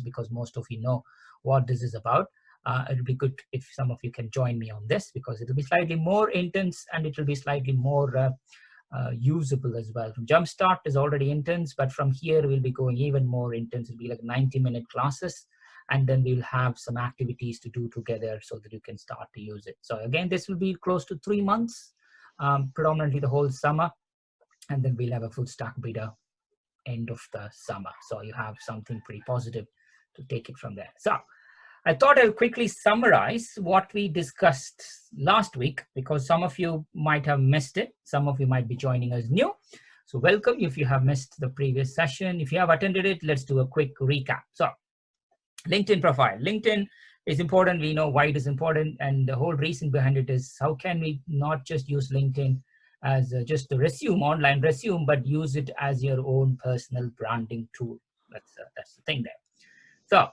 because most of you know what this is about. It'll be good if some of you can join me on this, because it'll be slightly more intense and it will be slightly more usable as well. From Jumpstart is already intense, but from here we'll be going even more intense. It'll be like 90-minute classes, and then we'll have some activities to do together so that you can start to use it. So again, this will be close to 3 months, predominantly the whole summer, and then we'll have a full stack beta end of the summer. So you have something pretty positive to take it from there. So I thought I'll quickly summarize what we discussed last week, because some of you might have missed it. Some of you might be joining us new. So welcome if you have missed the previous session. If you have attended it, let's do a quick recap. So LinkedIn profile. LinkedIn is important. We know why it is important. And the whole reason behind it is, how can we not just use LinkedIn as just a resume, online resume, but use it as your own personal branding tool. That's the thing there. So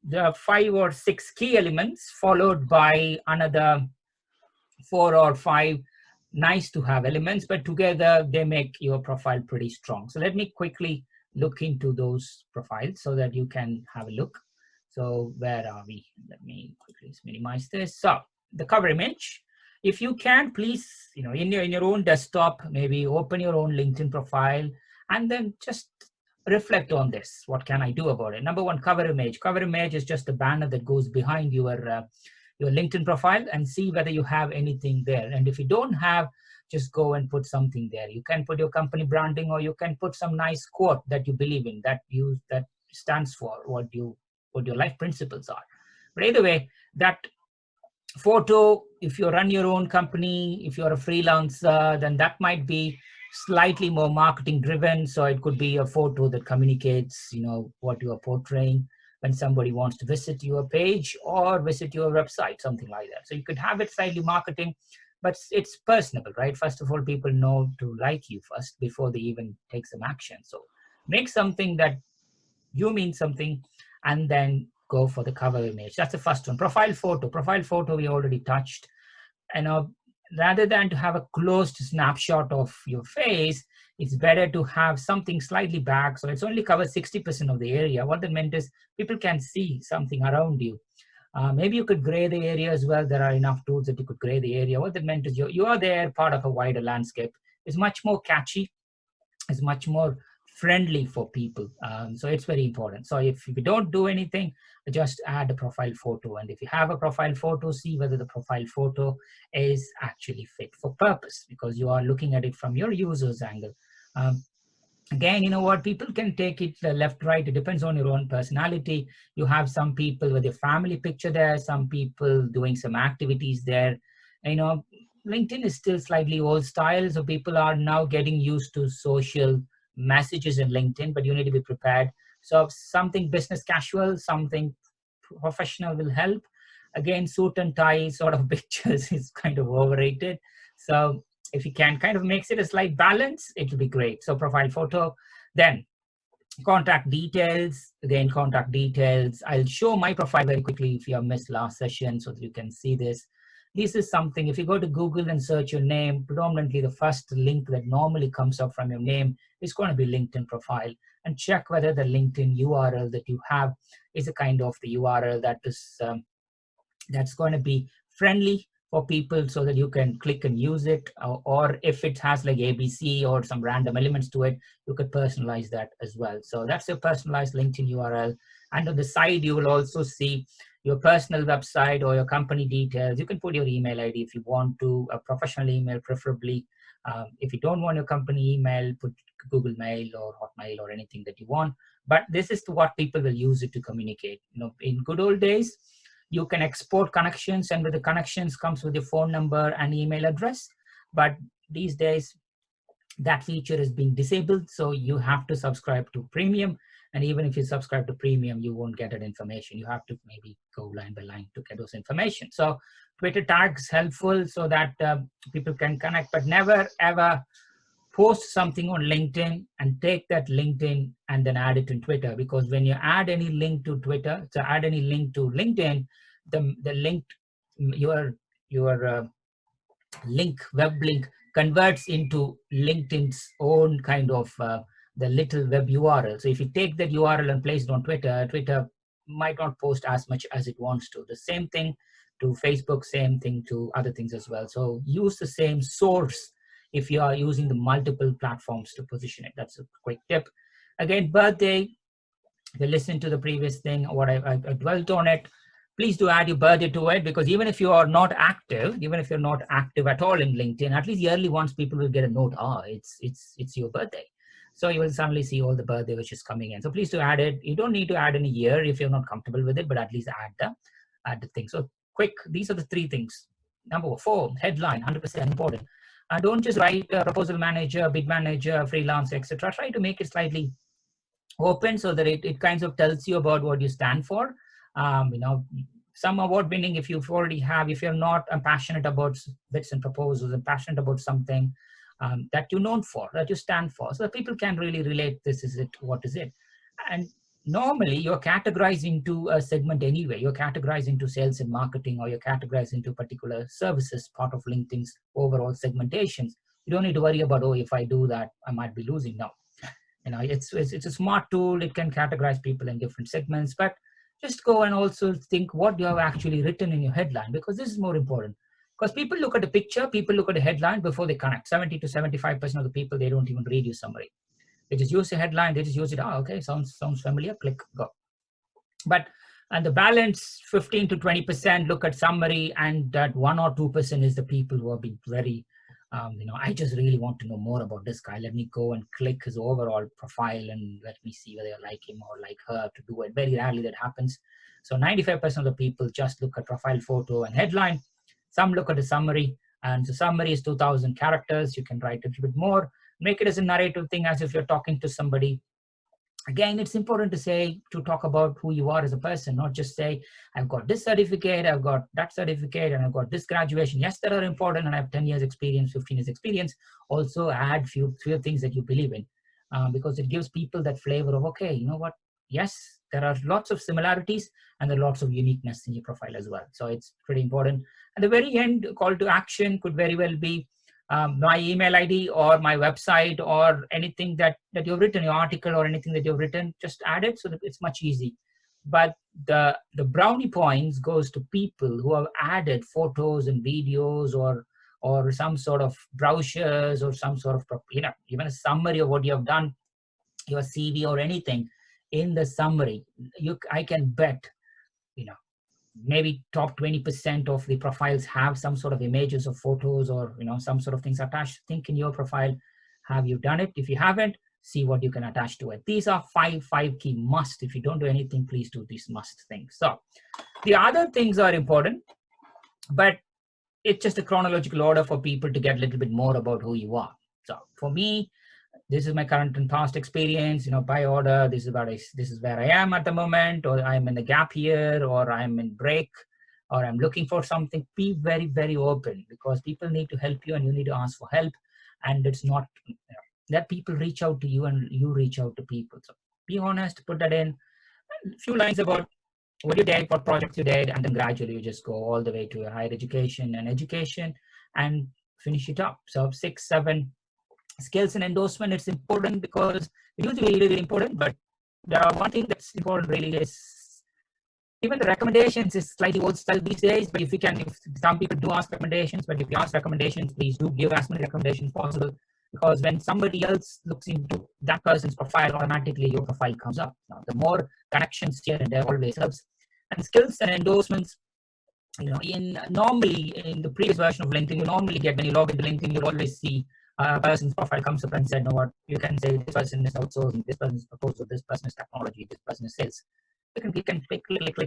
there are 5 or 6 key elements, followed by another 4 or 5 nice to have elements, but together they make your profile pretty strong. So let me quickly look into those profiles so that you can have a look. So where are we? Let me quickly minimize this. So the cover image. If you can, please, in your own desktop, maybe open your own LinkedIn profile and then just reflect on this. What can I do about it? Number 1, cover image. Cover image is just a banner that goes behind your LinkedIn profile, and see whether you have anything there. And if you don't have, just go and put something there. You can put your company branding, or you can put some nice quote that you believe in, that stands for what your life principles are. But either way, that photo, if you run your own company, if you're a freelancer, then that might be slightly more marketing driven. So it could be a photo that communicates, what you are portraying when somebody wants to visit your page or visit your website, something like that. So you could have it slightly marketing, but it's personable, right? First of all, people know to like you first before they even take some action. So make something that you mean something, and then go for the cover image. That's the first one. Profile photo. Profile photo we already touched. Rather than to have a closed snapshot of your face, it's better to have something slightly back, so it's only covers 60% of the area. What that meant is people can see something around you. Maybe you could gray the area as well. There are enough tools that you could gray the area. What that meant is you are there, part of a wider landscape. It's much more catchy. It's much more friendly for people. So it's very important. So if you don't do anything, just add a profile photo. And if you have a profile photo, see whether the profile photo is actually fit for purpose, because you are looking at it from your user's angle. Again, you know what, people can take it left, right. It depends on your own personality. You have some people with their family picture there, some people doing some activities there. LinkedIn is still slightly old style, so people are now getting used to social messages in LinkedIn, but you need to be prepared. So something business casual, something professional will help. Again, suit and tie sort of pictures is kind of overrated. So if you can kind of makes it a slight balance, it will be great. So profile photo, then contact details. Again, contact details. I'll show my profile very quickly if you have missed last session so that you can see this. This is something, if you go to Google and search your name, predominantly the first link that normally comes up from your name is going to be LinkedIn profile, and check whether the LinkedIn URL that you have is a kind of the URL that is that's going to be friendly for people so that you can click and use it, or if it has like ABC or some random elements to it, you could personalize that as well. So that's your personalized LinkedIn URL. And on the side, you will also see your personal website or your company details. You can put your email ID if you want to, a professional email preferably. If you don't want your company email, put Google Mail or Hotmail or anything that you want. But this is what people will use it to communicate. In good old days, you can export connections, and with the connections comes with your phone number and email address. But these days, that feature is being disabled, so you have to subscribe to premium. And even if you subscribe to premium, you won't get that information. You have to maybe go line by line to get those information. So Twitter tags helpful so that people can connect, but never ever post something on LinkedIn and take that LinkedIn and then add it in Twitter, because when you add any link to Twitter, so add any link to LinkedIn, the link, your link, web link converts into LinkedIn's own kind of the little web URL. So if you take that URL and place it on Twitter, Twitter might not post as much as it wants to. The same thing to Facebook, same thing to other things as well. So use the same source if you are using the multiple platforms to position it. That's a quick tip. Again, birthday, if you listen to the previous thing, what I dwelt on it, please do add your birthday to it, because even if you are not active, even if you're not active at all in LinkedIn, at least yearly once people will get a note, it's your birthday. So you will suddenly see all the birthday which is coming in. So please do add it. You don't need to add in a year if you're not comfortable with it, but at least add the thing. So quick, these are the 3 things. Number 4, headline, 100% important. Don't just write proposal manager, bid manager, freelance, etc. Try to make it slightly open so that it kind of tells you about what you stand for. Some award winning, if you've already have, if you're not passionate about bits and proposals and passionate about something that you're known for, that you stand for, so that people can really relate, this is it, what is it. And normally you're categorized into a segment anyway. You're categorized into sales and marketing, or you're categorized into particular services, part of LinkedIn's overall segmentations. You don't need to worry about, oh, if I do that, I might be losing. No. It's a smart tool. It can categorize people in different segments, but just go and also think what you have actually written in your headline, because this is more important. Because people look at the picture, people look at the headline before they connect. 70 to 75% of the people, they don't even read your summary. They just use the headline, they just use it. Oh, okay, sounds familiar, click, go. And the balance, 15 to 20%, look at summary, and that 1 or 2% is the people who have been very, I just really want to know more about this guy. Let me go and click his overall profile and let me see whether I like him or like her to do it. Very rarely that happens. So 95% of the people just look at profile photo and headline. Some look at the summary, and the summary is 2,000 characters. You can write a little bit more, make it as a narrative thing, as if you're talking to somebody. Again, it's important to talk about who you are as a person, not just say, I've got this certificate, I've got that certificate, and I've got this graduation. Yes, that are important, and I have 10 years experience, 15 years experience. Also add few things that you believe in, because it gives people that flavor of, okay, you know what? Yes, there are lots of similarities and there are lots of uniqueness in your profile as well. So it's pretty important. At the very end, call to action could very well be my email ID or my website or anything that you've written, your article or anything that you've written, just add it so that it's much easy. But the brownie points goes to people who have added photos and videos or some sort of brochures or some sort of, even a summary of what you have done, your CV or anything in the summary. I can bet, maybe top 20% of the profiles have some sort of images or photos or some sort of things attached. Think in your profile, have you done it? If you haven't, see what you can attach to it. These are five key must. If you don't do anything, please do these must things. So the other things are important, but it's just a chronological order for people to get a little bit more about who you are. So for me, this is my current and past experience, by order. This is where I am at the moment, or I'm in the gap here, or I'm in break, or I'm looking for something. Be very, very open, because people need to help you and you need to ask for help. And it's not that people reach out to you and you reach out to people. So be honest, put that in. A few lines about what you did, what projects you did, and then gradually you just go all the way to your higher education and finish it up. So 6, 7 skills and endorsement. It's important because it used to be really, really important, but there are one thing that's important really is even the recommendations is slightly old style these days. But if some people do ask recommendations, but if you ask recommendations, please do give as many recommendations possible, because when somebody else looks into that person's profile, automatically your profile comes up. Now, the more connections here and there always helps. And skills and endorsements, normally in the previous version of LinkedIn, you normally get, when you log into LinkedIn, you'll always see a person's profile comes up and said, know what, you can say this person is outsourcing, this person is proposal, this person is technology, this person is sales. You can click,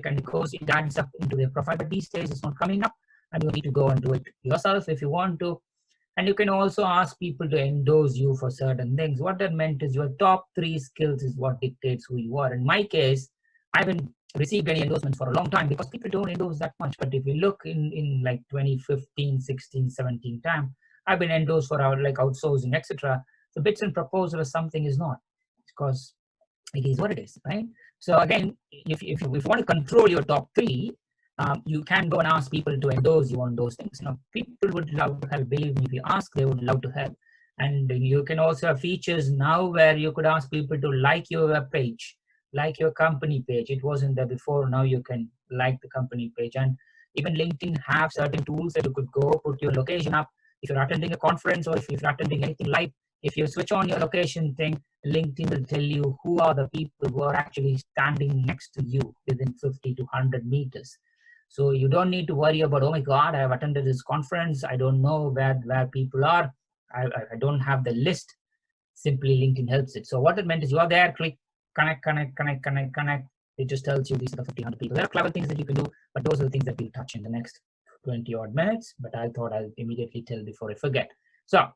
and it adds up into their profile. But these days it's not coming up, and you need to go and do it yourself if you want to. And you can also ask people to endorse you for certain things. What that meant is your top 3 skills is what dictates who you are. In my case, I haven't received any endorsements for a long time because people don't endorse that much. But if you look in like 2015, 16, 17 time, I've been endorsed for like outsourcing, etc. So bits and proposal or something is not, because it is what it is, right? So again, if you want to control your top 3, you can go and ask people to endorse you on those things. People would love to help. Believe me, if you ask, they would love to help. And you can also have features now where you could ask people to like your web page. like your company page. It wasn't there before. Now you can like the company page. And even LinkedIn have certain tools that you could go put your location up. If you're attending a conference or if you're attending anything live, if you switch on your location thing, LinkedIn will tell you who are the people who are actually standing next to you within 50 to 100 meters. So you don't need to worry about, oh my God, I have attended this conference. I don't know where people are. I don't have the list. Simply LinkedIn helps it. So what it meant is you are there, click, connect, connect, connect, connect, connect. It just tells you these are the 50, 100 people. There are clever things that you can do, but those are the things that we'll touch in the next 20 odd minutes. But I thought I'll immediately tell before I forget. So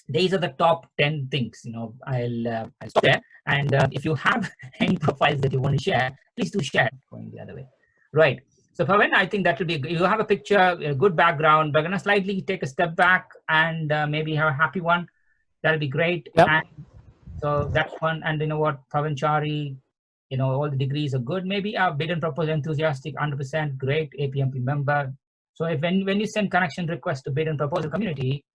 these are the top 10 things. I'll stop there. And if you have any profiles that you want to share, please do share. Going the other way, right? So Pawan, I think that will be good. You have a picture, a good background. We're gonna slightly take a step back and maybe have a happy one. That'll be great. Yep. And so that's one. And you know what, Pawan Chari, all the degrees are good. Maybe a bid and proposal enthusiastic, 100% great APMP member. So if when you send connection request to bid and proposal community,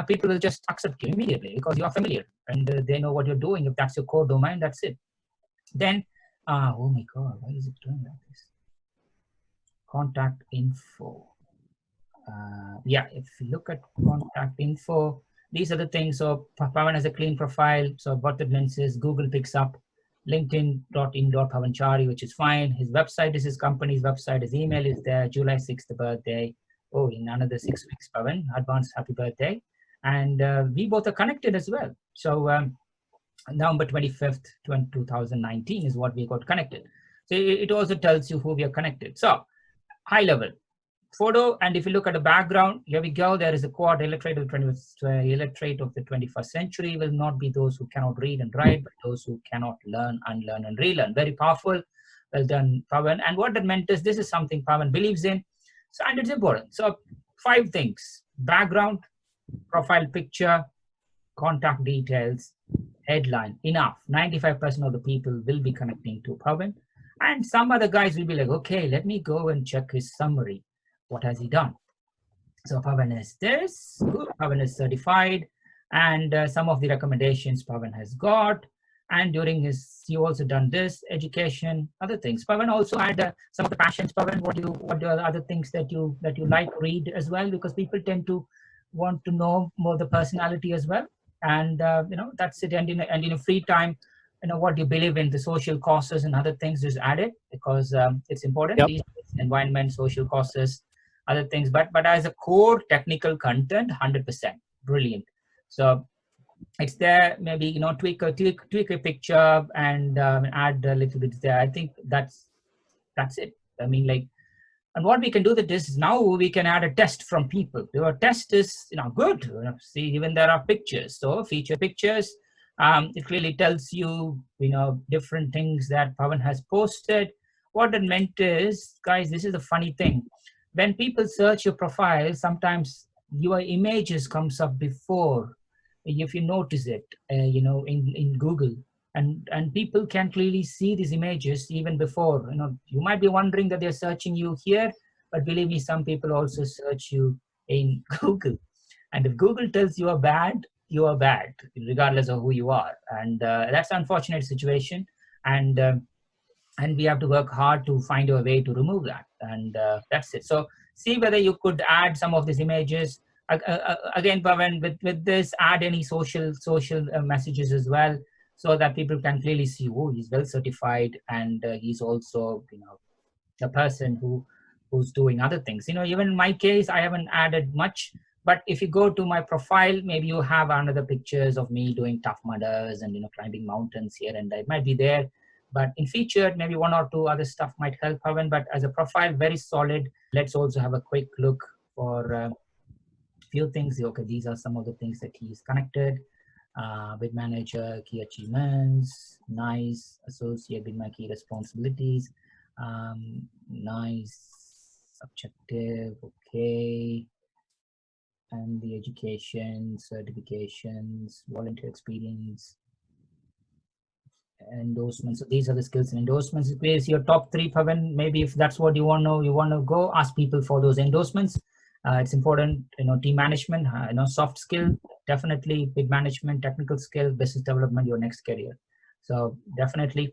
people will just accept you immediately because you are familiar and they know what you're doing. If that's your core domain, that's it. Then, oh my God, why is it doing like this? Contact info. Yeah, if you look at contact info, these are the things. So Pawan has a clean profile. So what it means is Google picks up linkedin.in.pavanchari, which is fine. His website is his company's website. His email is there. July 6th birthday. Oh, in another 6 weeks, Pawan. Advance happy birthday. And we both are connected as well. So November 25th, 2019 is what we got connected. So it also tells you who we are connected. So high level photo, and if you look at the background, here we go. There is a quote: illiterate of the 21st century will not be those who cannot read and write, but those who cannot learn, unlearn, and relearn. Very powerful. Well done, Pawan. And what that meant is this is something Pawan believes in, so, and it's important. So 5 things: background, profile picture, contact details, headline. Enough. 95% of the people will be connecting to Pawan. And some other guys will be like, okay, let me go and check his summary. What has he done? So Pawan is this, good. Pawan is certified, and some of the recommendations Pawan has got. And during his, he also done this, education, other things. Pawan also had some of the passions. Pawan, what are the other things that you like to read as well? Because people tend to want to know more the personality as well. And that's it. And in a free time, what you believe in, the social causes and other things, just add it because it's important. Yep. These environment, social causes, other things, but as a core technical content, 100% brilliant. So it's there. Maybe tweak a picture and add a little bit there. I think that's it. I mean, like, and what we can do that is now we can add a test from people. Your test is good. See, even there are pictures. So feature pictures. It clearly tells you different things that Pawan has posted. What it meant is, guys, this is a funny thing. When people search your profile, sometimes your images comes up before, if you notice it, in Google, and people can clearly see these images even before. You might be wondering that they're searching you here, but believe me, some people also search you in Google. And if Google tells you are bad, regardless of who you are, and that's an unfortunate situation. And we have to work hard to find a way to remove that, and that's it. So see whether you could add some of these images. Again, Pawan, with this, add any social messages as well, so that people can clearly see, oh, he's well certified, and he's also a person who's doing other things. Even in my case, I haven't added much, but if you go to my profile, maybe you have another pictures of me doing tough mudders and climbing mountains here and there. It might be there. But in featured, maybe 1 or 2 other stuff might help Pawan. But as a profile, very solid. Let's also have a quick look for a few things. Okay, these are some of the things that he's connected. Bid manager, key achievements, nice. Associate bid my key responsibilities, nice. Subjective, okay. And the education, certifications, volunteer experience, endorsements. So these are the skills and endorsements. Is your top 3, Pawan. Maybe if that's what you want to go, ask people for those endorsements. It's important, team management, soft skill, definitely bid management, technical skill, business development, your next career. So definitely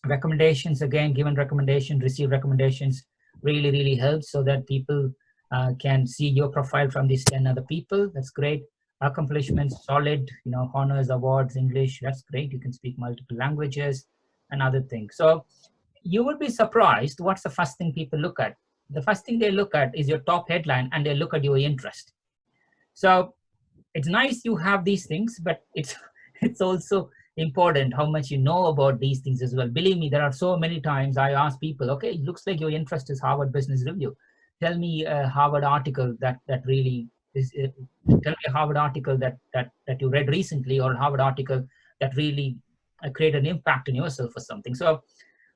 Recommendations, again, given recommendation, receive recommendations really helps so that people can see your profile from these 10 other people. That's great. Accomplishments, solid, honors, awards, English, that's great. You can speak multiple languages and other things. So you would be surprised what's the first thing people look at. The first thing they look at is your top headline, and they look at your interest. So it's nice you have these things, but it's it's also important how much you know about these things as well. Believe me, there are so many times I ask people, okay, it looks like your interest is Harvard Business Review. Tell me a Harvard article that really is. Tell me a Harvard article that you read recently, or a Harvard article that really create an impact on yourself or something. So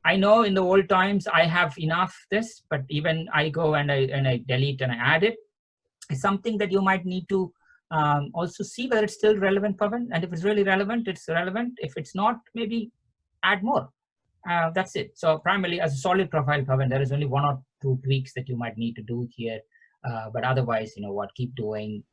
I know in the old times I have enough this, but even I go and I delete and I add it. It's something that you might need to also see whether it's still relevant, Pavan. And if it's really relevant, it's relevant. If it's not, maybe add more. That's it. So primarily as a solid profile, Pavan, there is only 1 or 2 tweaks that you might need to do here. But otherwise, keep doing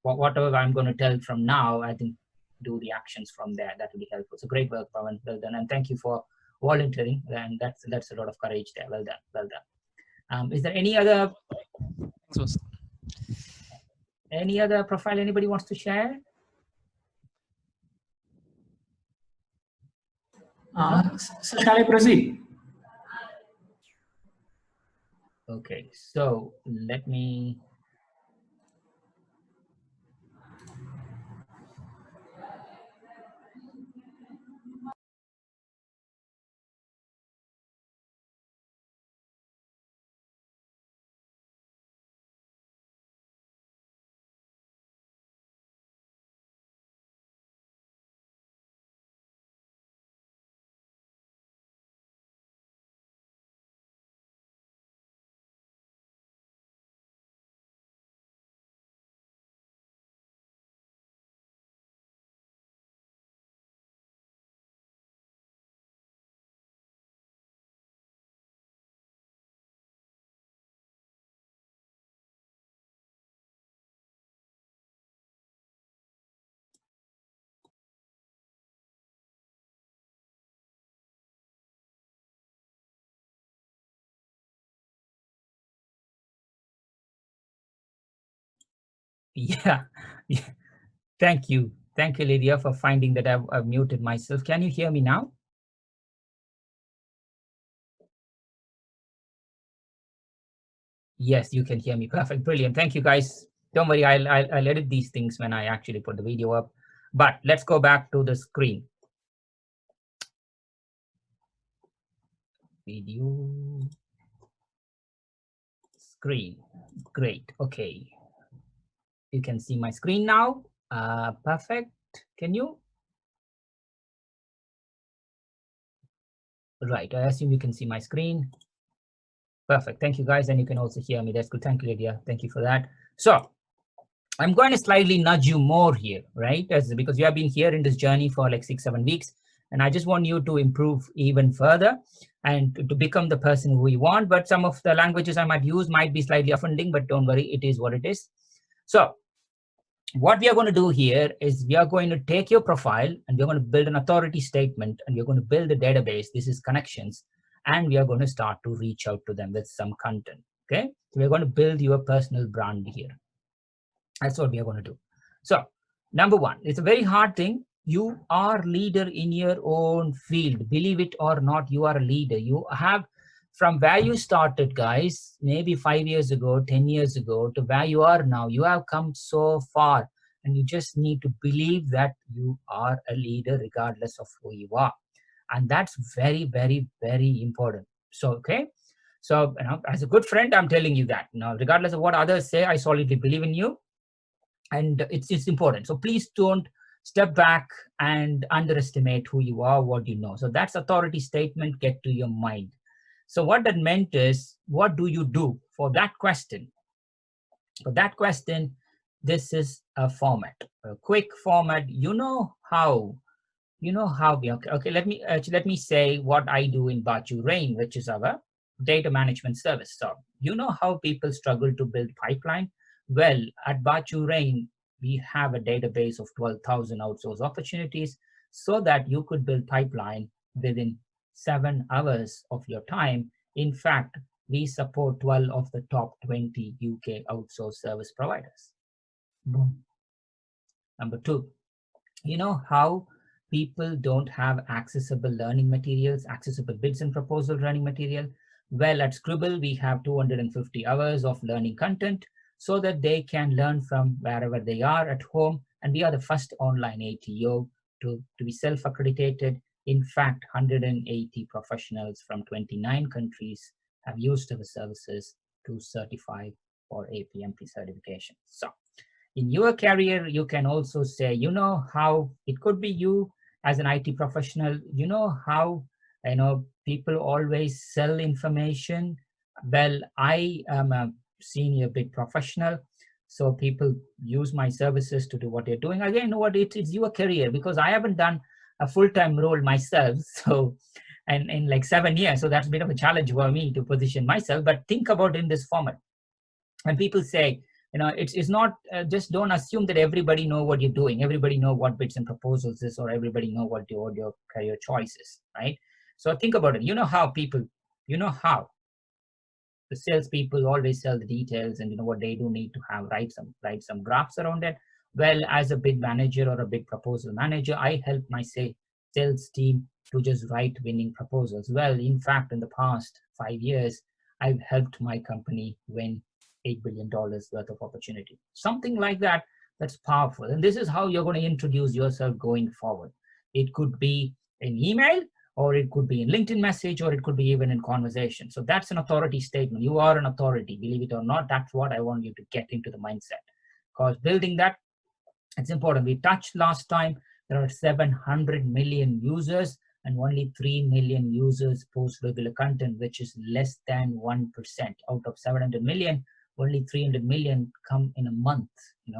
whatever I'm going to tell from now. I think do the actions from there. That will be helpful. So great work, Pavan. Well done. And thank you for volunteering. And that's a lot of courage there. Well done. Well done. Is there any other? Thanks, Any other profile anybody wants to share? So shall I proceed? Okay, so let me. Yeah, yeah. Thank you, Lydia, for finding that I've muted myself. Can you hear me now? Yes, you can hear me. Perfect, brilliant. Thank you, guys. Don't worry, I'll edit these things when I actually put the video up. But let's go back to the screen. Video screen. Great. Okay. You can see my screen now. Perfect. Can you? Right. I assume you can see my screen. Perfect. Thank you, guys. And you can also hear me. That's good. Thank you, Lydia. Thank you for that. So I'm going to slightly nudge you more here, right? Because you have been here in this journey for like 6-7 weeks. And I just want you to improve even further and to become the person who you want. But some of the languages I might use might be slightly offending, but don't worry, it is what it is. So what we are going to do here is we are going to take your profile and we're going to build an authority statement, and we're going to build a database. This is connections. And we are going to start to reach out to them with some content. Okay. So we're going to build your personal brand here. That's what we are going to do. So number one, it's a very hard thing. You are leader in your own field. Believe it or not, you are a leader. You have, from where you started, guys, maybe 5 years ago, 10 years ago, to where you are now, you have come so far. And you just need to believe that you are a leader regardless of who you are. And that's very, very, very important. So, okay. So, as a good friend, I'm telling you that. Now, regardless of what others say, I solidly believe in you. And it's important. So please don't step back and underestimate who you are, what you know. So that's authority statement, get to your mind. So what that meant is, what do you do for that question? For that question, this is a format, a quick format. You know how okay, let me say what I do in Baachu Rain, which is our data management service. So you know how people struggle to build pipeline. Well, at Baachu Rain, we have a database of 12,000 outsource opportunities so that you could build pipeline within 7 hours of your time. In fact, we support 12 of the top 20 UK outsourced service providers. Boom. Number 2, you know how people don't have accessible learning materials, accessible bids and proposal learning material? Well, at Scribble, we have 250 hours of learning content so that they can learn from wherever they are at home. And we are the first online ATO to be self-accredited. In fact, 180 professionals from 29 countries have used our services to certify for APMP certification. So in your career, you can also say, you know how it could be you as an IT professional, you know how, people always sell information. Well, I am a senior bid professional, so people use my services to do what they're doing. Again, you know what, it's your career, because I haven't done a full-time role myself. So, and in like 7 years, so that's a bit of a challenge for me to position myself. But think about in this format. When people say, it's not, just don't assume that everybody know what you're doing, everybody know what bids and proposals is, or everybody know what your career choice is, right? So think about it. How the salespeople always sell the details, and what they do need to have write some graphs around it. Well, as a bid manager or a bid proposal manager, I help my sales team to just write winning proposals. Well, in fact, in the past 5 years, I've helped my company win $8 billion worth of opportunity. Something like that, that's powerful. And this is how you're going to introduce yourself going forward. It could be an email, or it could be in LinkedIn message, or it could be even in conversation. So that's an authority statement. You are an authority, believe it or not. That's what I want you to get into the mindset, because building that, it's important. We touched last time, there are 700 million users, and only 3 million users post regular content, which is less than 1%. Out of 700 million, only 300 million come in a month.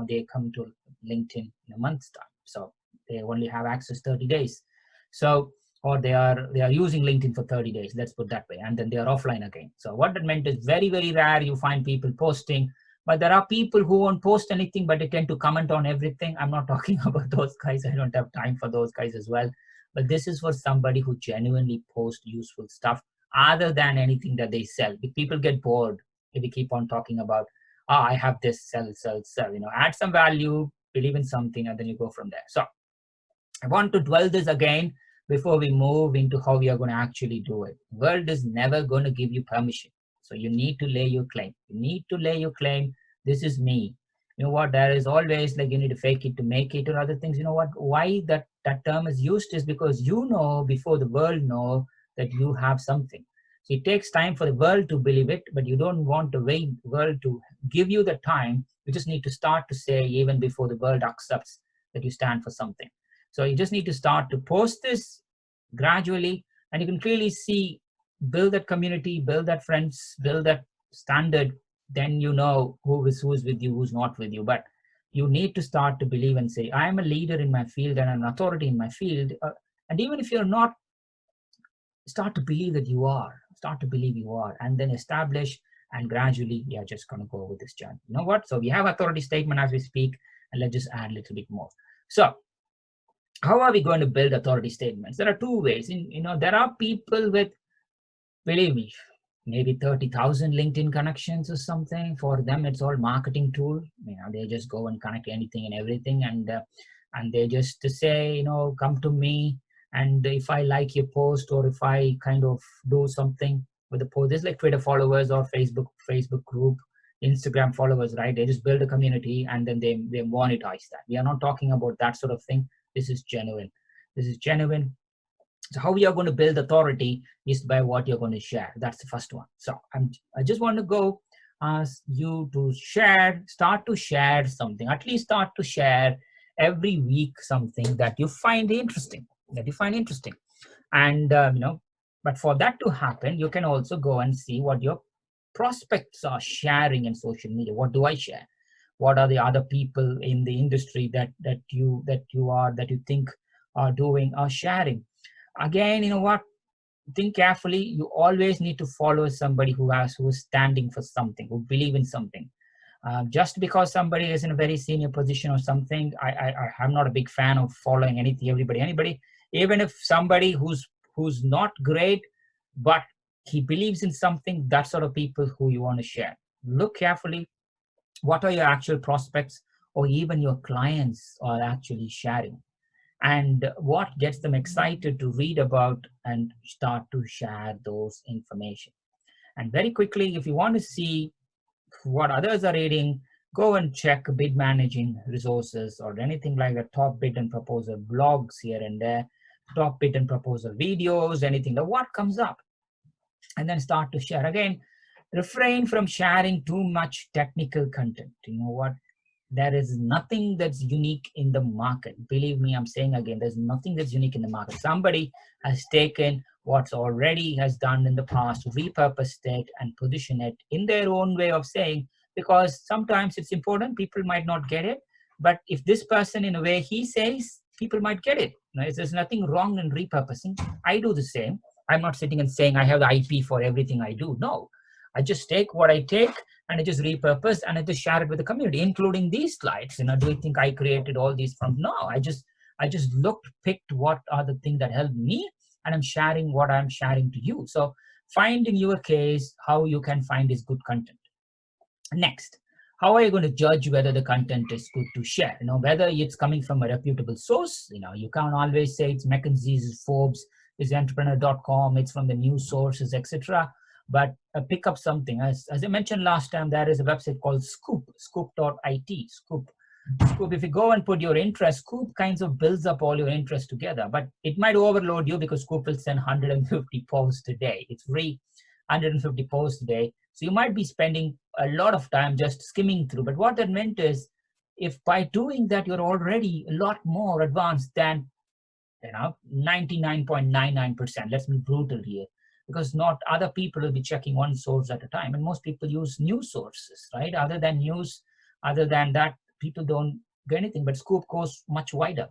They come to LinkedIn in a month's time. So they only have access 30 days. So, or they are using LinkedIn for 30 days, let's put that way. And then they are offline again. So what that meant is very, very rare you find people posting, but there are people who won't post anything, but they tend to comment on everything. I'm not talking about those guys. I don't have time for those guys as well. But this is for somebody who genuinely posts useful stuff other than anything that they sell. If people get bored, if we keep on talking about, I have this, sell, add some value, believe in something, and then you go from there. So I want to dwell this again before we move into how we are going to actually do it. The world is never going to give you permission. So you need to lay your claim. You need to lay your claim. This is me. You know what? There is always like you need to fake it to make it, or other things. You know what? Why that term is used is because before the world know that you have something. So it takes time for the world to believe it, but you don't want to wait the world to give you the time. You just need to start to say even before the world accepts that you stand for something. So you just need to start to post this gradually, and you can clearly see, build that community, build that friends, build that standard. Then you know who's with you, who's not with you. But you need to start to believe and say, I am a leader in my field and an authority in my field. And even if you're not, start to believe that you are. Start to believe you are, and then establish, and gradually you're just going to go with this journey. You know what? So we have authority statement as we speak, and let's just add a little bit more. So how are we going to build authority statements? There are two ways. There are people with, believe me, maybe 30,000 LinkedIn connections or something. For them, it's all marketing tool. They just go and connect anything and everything, and they just say, come to me. And if I like your post, or if I kind of do something with the post, there's like Twitter followers or Facebook group, Instagram followers, right? They just build a community and then they monetize that. We are not talking about that sort of thing. This is genuine. This is genuine. So how we are going to build authority is by what you're going to share. That's the first one. So I just want to go ask you to start to share something. At least start to share every week something that you find interesting. And but for that to happen, you can also go and see what your prospects are sharing in social media. What do I share? What are the other people in the industry that you think are sharing? Again, you know what? Think carefully. You always need to follow somebody who is standing for something, who believe in something. Just because somebody is in a very senior position or something, I'm not a big fan of following anybody. Even if somebody who's who's not great, but he believes in something, that sort of people who you want to share. Look carefully, what are your actual prospects or even your clients are actually sharing, and what gets them excited to read about and start to share those information. And very quickly, if you want to see what others are reading, go and check bid managing resources or anything like the top bid and proposal blogs here and there, top bid and proposal videos, anything like what comes up, and then start to share. Again, refrain from sharing too much technical content. You know what? There is nothing that's unique in the market. Believe me, I'm saying again, there's nothing that's unique in the market. Somebody has taken what's already has done in the past, repurposed it and position it in their own way of saying, because sometimes it's important, people might not get it, but if this person in a way he says, people might get it. There's nothing wrong in repurposing. I do the same. I'm not sitting and saying I have the IP for everything I do. No, I just take what I take and I just repurpose and I just share it with the community, including these slides. Do you think I created all these from? No, I just looked, picked what are the things that helped me, and I'm sharing what I'm sharing to you. So find in your case how you can find this good content. Next, how are you going to judge whether the content is good to share? Whether it's coming from a reputable source. You can't always say it's McKinsey's, it's Forbes, it's entrepreneur.com, it's from the news sources, etc. But pick up something. As I mentioned last time, there is a website called Scoop, scoop.it, Scoop. Scoop, if you go and put your interest, Scoop kinds of builds up all your interest together, but it might overload you because Scoop will send 150 posts a day. It's free, 150 posts a day. So you might be spending a lot of time just skimming through. But what that meant is, if by doing that, you're already a lot more advanced than 99.99%. Let's be brutal here, because not other people will be checking one source at a time, and most people use news sources, right? Other than news, other than that, people don't get anything. But Scoop goes much wider.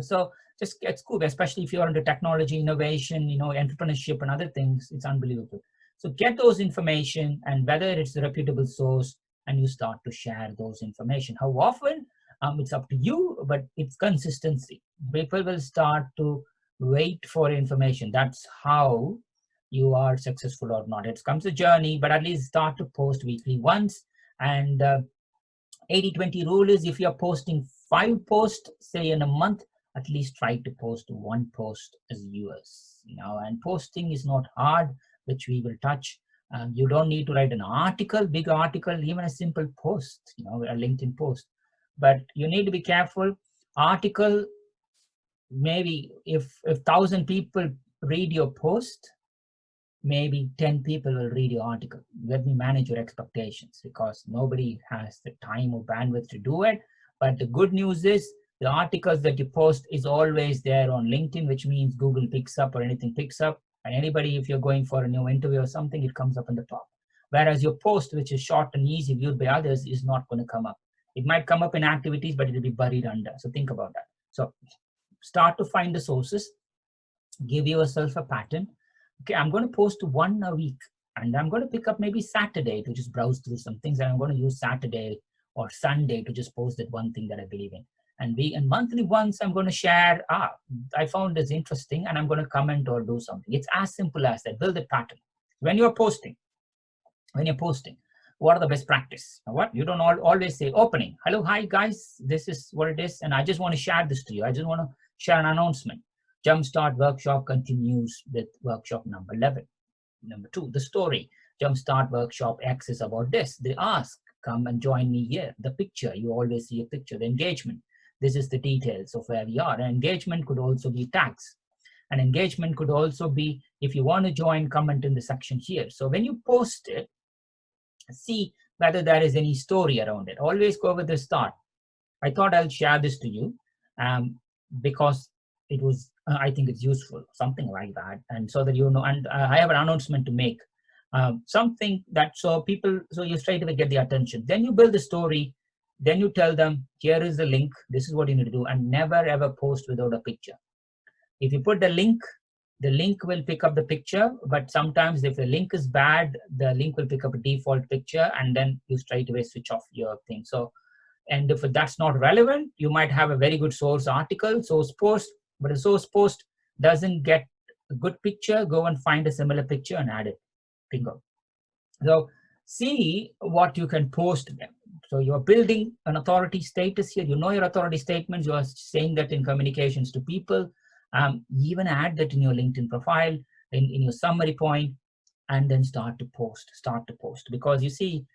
So just get Scoop, especially if you're into technology, innovation, entrepreneurship and other things. It's unbelievable. So get those information, and whether it's a reputable source, and you start to share those information. How often? It's up to you, but it's consistency. People will start to wait for information. That's how you are successful or not. It comes a journey, but at least start to post weekly once. And 80-20 rule is, if you're posting 5 posts, say in a month, at least try to post 1 post as yours. And posting is not hard, which we will touch. You don't need to write an article, big article, even a simple post, a LinkedIn post. But you need to be careful. Article, maybe if 1,000 people read your post, maybe 10 people will read your article. Let me manage your expectations, because nobody has the time or bandwidth to do it. But the good news is, the articles that you post is always there on LinkedIn, which means Google picks up or anything picks up. And anybody, if you're going for a new interview or something, it comes up on the top. Whereas your post, which is short and easy, viewed by others, is not going to come up. It might come up in activities, but it will be buried under. So think about that. So start to find the sources, give yourself a pattern. Okay, I'm going to post 1 a week, and I'm going to pick up maybe Saturday to just browse through some things, and I'm going to use Saturday or Sunday to just post that one thing that I believe in. And monthly once, I'm going to share, I found this interesting, and I'm going to comment or do something. It's as simple as that. Build a pattern. When you're posting, what are the best practice? What? You don't always say opening. Hello, hi guys, this is what it is, and I just want to share this to you. I just want to share an announcement. Jumpstart workshop continues with workshop number 11. Number 2, the story. Jumpstart workshop X is about this. They ask, come and join me here. The picture, you always see a picture. The engagement, this is the details of where we are. And engagement could also be tags. And engagement could also be, if you want to join, comment in the section here. So when you post it, see whether there is any story around it. Always go with the start. I thought I'll share this to you because it was, I think it's useful, something like that. And so that and I have an announcement to make. Something that, so you straight away get the attention. Then you build the story. Then you tell them, here is the link. This is what you need to do. And never ever post without a picture. If you put the link will pick up the picture, but sometimes if the link is bad, the link will pick up a default picture, and then you straight away switch off your thing. So, and if that's not relevant, you might have a very good source article, source post, but a source post doesn't get a good picture, go and find a similar picture and add it. Bingo. So see what you can post them. So you're building an authority status here. You know your authority statements. You are saying that in communications to people. Even add that in your LinkedIn profile, in your summary point, and then start to post. Because you see,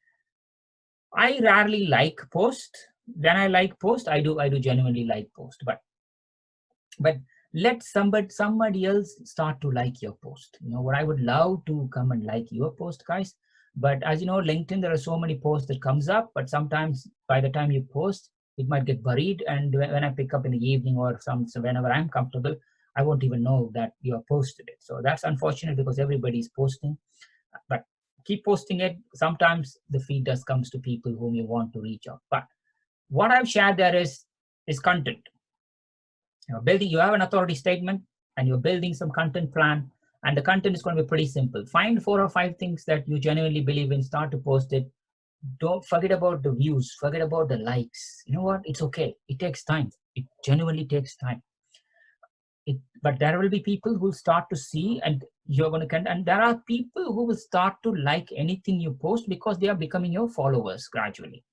I rarely like post. When I like post, I do genuinely like post. But let somebody else start to like your post. You know what, I would love to come and like your post, guys. But as you know, LinkedIn, there are so many posts that comes up, but sometimes by the time you post, it might get buried. And when I pick up in the evening or so whenever I'm comfortable, I won't even know that you have posted it. So that's unfortunate because everybody's posting. But keep posting it. Sometimes the feed does comes to people whom you want to reach out. But what I've shared there is content. You have an authority statement and you're building some content plan, and the content is going to be pretty simple. Find 4 or 5 things that you genuinely believe in, start to post it. Don't forget about the views, forget about the likes. You know what, it's okay, it takes time, it genuinely takes time. But there will be people who will start to see, and you're going to and there are people who will start to like anything you post because they are becoming your followers gradually,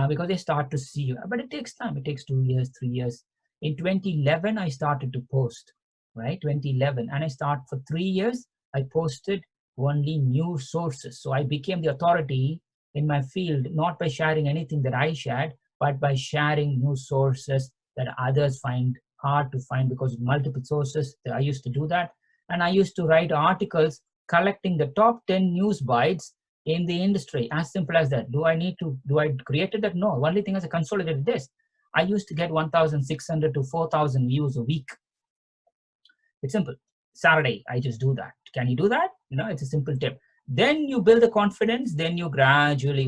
because they start to see you. But it takes time, it takes 2 years, 3 years. In 2011, I started to post, right? 2011. And I started for 3 years, I posted only news sources. So I became the authority in my field, not by sharing anything that I shared, but by sharing news sources that others find hard to find because multiple sources. I used to do that. And I used to write articles collecting the top 10 news bites in the industry. As simple as that. Do I created that? No. Only thing is I consolidated this. I used to get 1,600 to 4,000 views a week. It's simple. Saturday, I just do that. Can you do that? You know, it's a simple tip. Then you build the confidence. Then you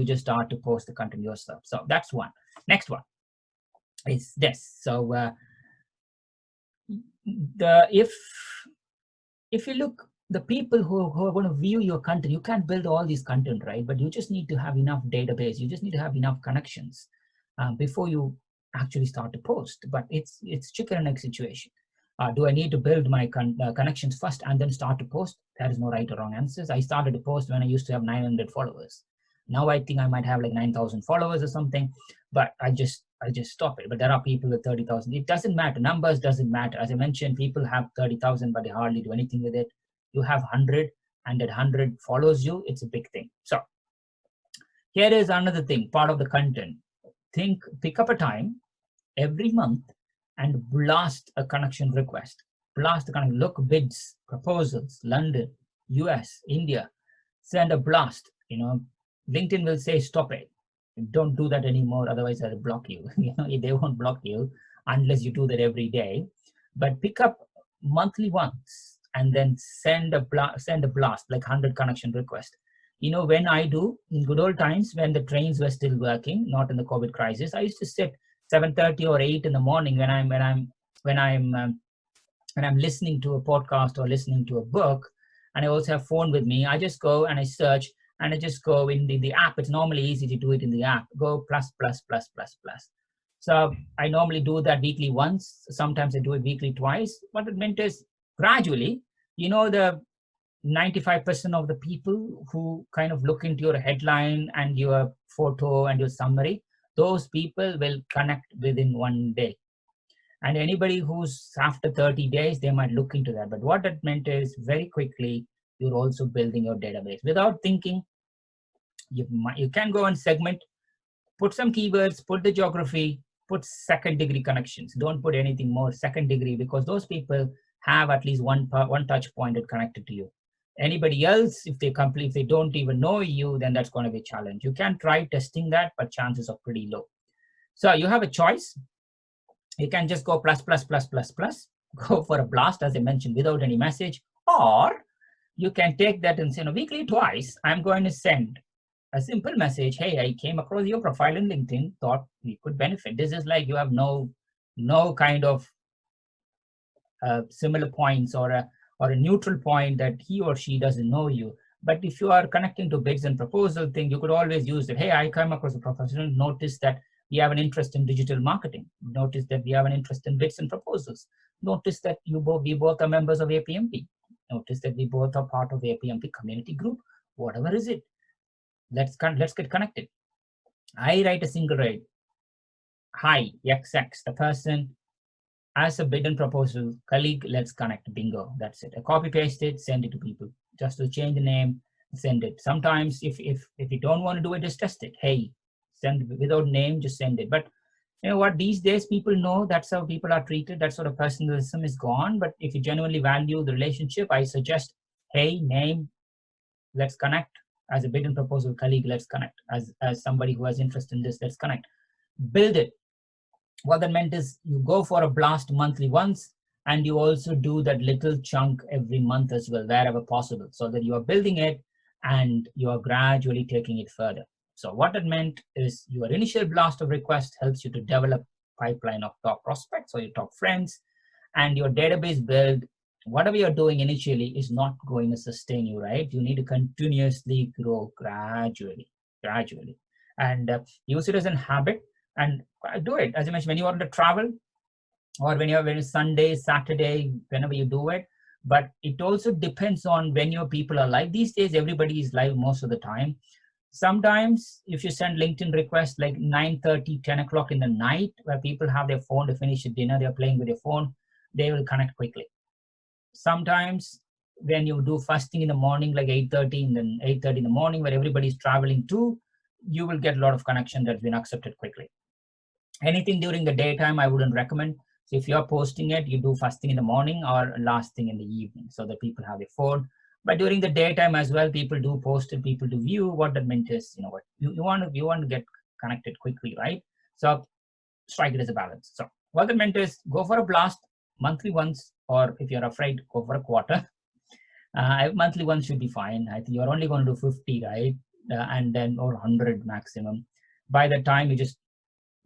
just start to post the content yourself. So that's one. Next one is this. So if you look, the people who are going to view your content, you can't build all these content, right? But you just need to have enough database. You just need to have enough connections before you actually start to post. But it's chicken and egg situation. Do I need to build my connections first and then start to post? There is no right or wrong answers. I started to post when I used to have 900 followers. Now I think I might have like 9,000 followers or something, but I just stop it. But there are people with 30,000. It doesn't matter. Numbers doesn't matter. As I mentioned, people have 30,000, but they hardly do anything with it. You have 100 and that 100 follows you. It's a big thing. So here is another thing, part of the content. Pick up a time every month and blast a connection request. Blast the connection. Look, bids, proposals, London, US, India. Send a blast. You know, LinkedIn will say, stop it. Don't do that anymore. Otherwise, I'll block you. You know, they won't block you unless you do that every day. But pick up monthly once and then send a blast like 100 connection requests. You know, when I do in good old times when the trains were still working, not in the COVID crisis, I used to sit 7:30 or 8 in the morning when I'm listening to a podcast or listening to a book, and I also have phone with me. I just go and I search and I just go in the app. It's normally easy to do it in the app. Go plus. So I normally do that weekly once. Sometimes I do it weekly twice. What it meant is gradually, you know, the 95% of the people who kind of look into your headline and your photo and your summary, those people will connect within 1 day. And anybody who's after 30 days, they might look into that. But what that meant is very quickly, you're also building your database. Without thinking, you can go and segment, put some keywords, put the geography, put second degree connections. Don't put anything more second degree because those people have at least one touch point that connected to you. Anybody else, if they don't even know you, then that's going to be a challenge. You can try testing that, but chances are pretty low. So you have a choice. You can just go plus, go for a blast, as I mentioned, without any message. Or you can take that and say, weekly twice, I'm going to send a simple message. Hey, I came across your profile in LinkedIn, thought we could benefit. This is like you have no kind of similar points or a neutral point that he or she doesn't know you. But if you are connecting to bids and proposal thing, you could always use it. Hey, I come across a professional, notice that we have an interest in digital marketing. Notice that we have an interest in bids and proposals. Notice that we both are members of APMP. Notice that we both are part of the APMP community group. Whatever is it, let's get connected. I write a single rate. Hi, XX, the person as a bid and proposal colleague, let's connect. Bingo, that's it. I copy paste it, send it to people. Just to change the name, send it. Sometimes if you don't want to do it, just test it. Hey, send without name, just send it. But you know what, these days people know that's how people are treated. That sort of personalism is gone. But if you genuinely value the relationship, I suggest, hey, name, let's connect. As a bid and proposal colleague, let's connect. As somebody who has interest in this, let's connect. Build it. What that meant is you go for a blast monthly once, and you also do that little chunk every month as well, wherever possible, so that you are building it and you are gradually taking it further. So what that meant is your initial blast of requests helps you to develop pipeline of top prospects or your top friends, and your database build, whatever you're doing initially is not going to sustain you, right? You need to continuously grow gradually. And use it as a habit and do it. As I mentioned, when you want to travel, or when it's Sunday, Saturday, whenever you do it. But it also depends on when your people are live. These days, everybody is live most of the time. Sometimes if you send LinkedIn requests like 9:30, 10 o'clock in the night, where people have their phone to finish dinner, they're playing with their phone, they will connect quickly. Sometimes when you do first thing in the morning, like 8:30 in the morning, where everybody's traveling too, you will get a lot of connection that's been accepted quickly. Anything during the daytime, I wouldn't recommend. So if you're posting it, you do first thing in the morning or last thing in the evening, so that people have a phone. But during the daytime as well, people do post it, people do view. What that meant is, you know what, you want to get connected quickly, right? So strike it as a balance. So what that meant is go for a blast monthly once, or if you're afraid, go for a quarter. Monthly ones should be fine. I think you're only going to do 50, right? And then or 100 maximum. By the time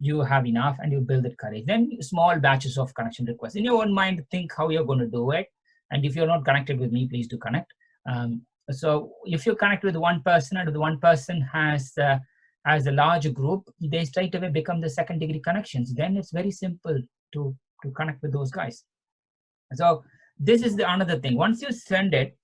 you have enough and you build that courage. Then small batches of connection requests. In your own mind, think how you're going to do it. And if you're not connected with me, please do connect. So if you connect with one person and the one person has a large group, they straight away become the second degree connections. Then it's very simple to connect with those guys. So this is another thing. Once you send it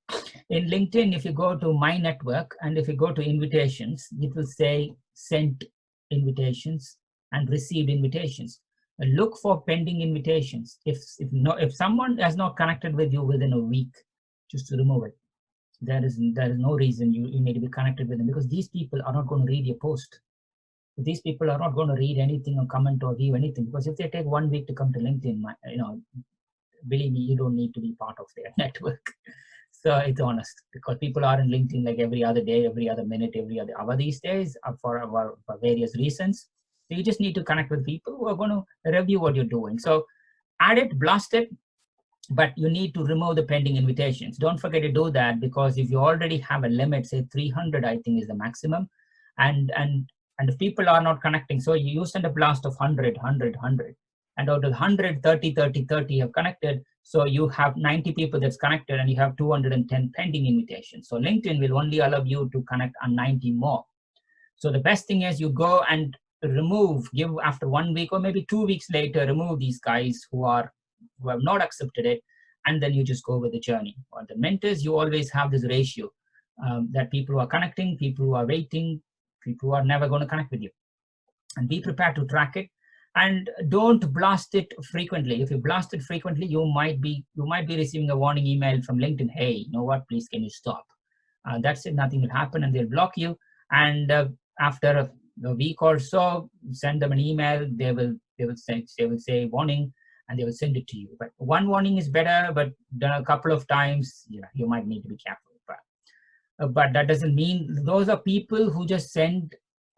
in LinkedIn, if you go to my network and if you go to invitations, it will say sent invitations and received invitations. Look for pending invitations. If someone has not connected with you within a week, just to remove it. There is no reason you need to be connected with them, because these people are not going to read your post. These people are not going to read anything or comment or view anything, because if they take 1 week to come to LinkedIn, believe me, you don't need to be part of their network. So it's honest, because people are in LinkedIn like every other day, every other minute, every other hour these days for various reasons. So you just need to connect with people who are going to review what you're doing. So add it, blast it, but you need to remove the pending invitations. Don't forget to do that, because if you already have a limit, say 300, I think is the maximum, and if people are not connecting, so you send a blast of 100, and out of 100, 30 have connected. So you have 90 people that's connected, and you have 210 pending invitations. So LinkedIn will only allow you to connect on 90 more. So the best thing is you go and give after 1 week or maybe 2 weeks later, remove these guys who have not accepted it, and then you just go with the journey. On the mentors, you always have this ratio that people who are connecting, people who are waiting, people who are never going to connect with you. And be prepared to track it, and don't blast it frequently. If you blast it frequently, you might be receiving a warning email from LinkedIn. Hey, you know what? Please, can you stop? That's it. Nothing will happen, and they'll block you. And after a week or so, send them an email. They will say warning, and they will send it to you. But one warning is better, but done a couple of times, you might need to be careful. But that doesn't mean those are people who just send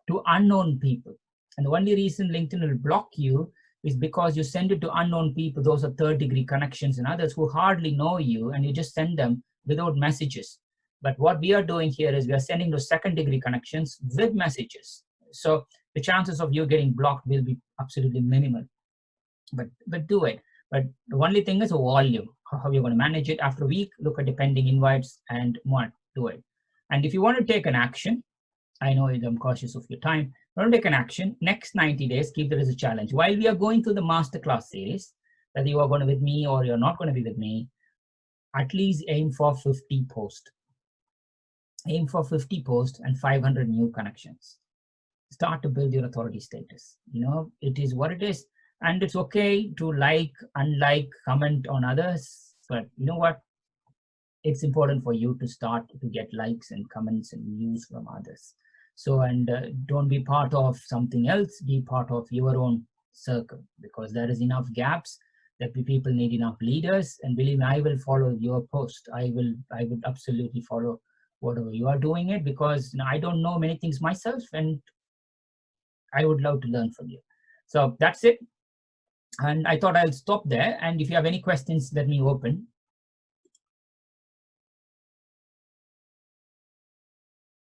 to unknown people. And the only reason LinkedIn will block you is because you send it to unknown people. Those are third degree connections and others who hardly know you, and you just send them without messages. But what we are doing here is we are sending those second degree connections with messages. So the chances of you getting blocked will be absolutely minimal. But do it. But the only thing is volume, how you're going to manage it. After a week, look at the pending invites and do it. And if you want to take an action, I know I'm cautious of your time, want to take an action, next 90 days, keep there as a challenge. While we are going through the masterclass series, whether you are going to be with me or you're not going to be with me, at least aim for 50 posts. Aim for 50 posts and 500 new connections. Start to build your authority status. It is what it is. And it's okay to like, unlike, comment on others. But you know what? It's important for you to start to get likes and comments and views from others. So, and don't be part of something else, be part of your own circle, because there is enough gaps that people need enough leaders. And believe me, I will follow your post. I would absolutely follow whatever you are doing it, because I don't know many things myself, and I would love to learn from you. So that's it. And I thought I'll stop there. And if you have any questions, let me open.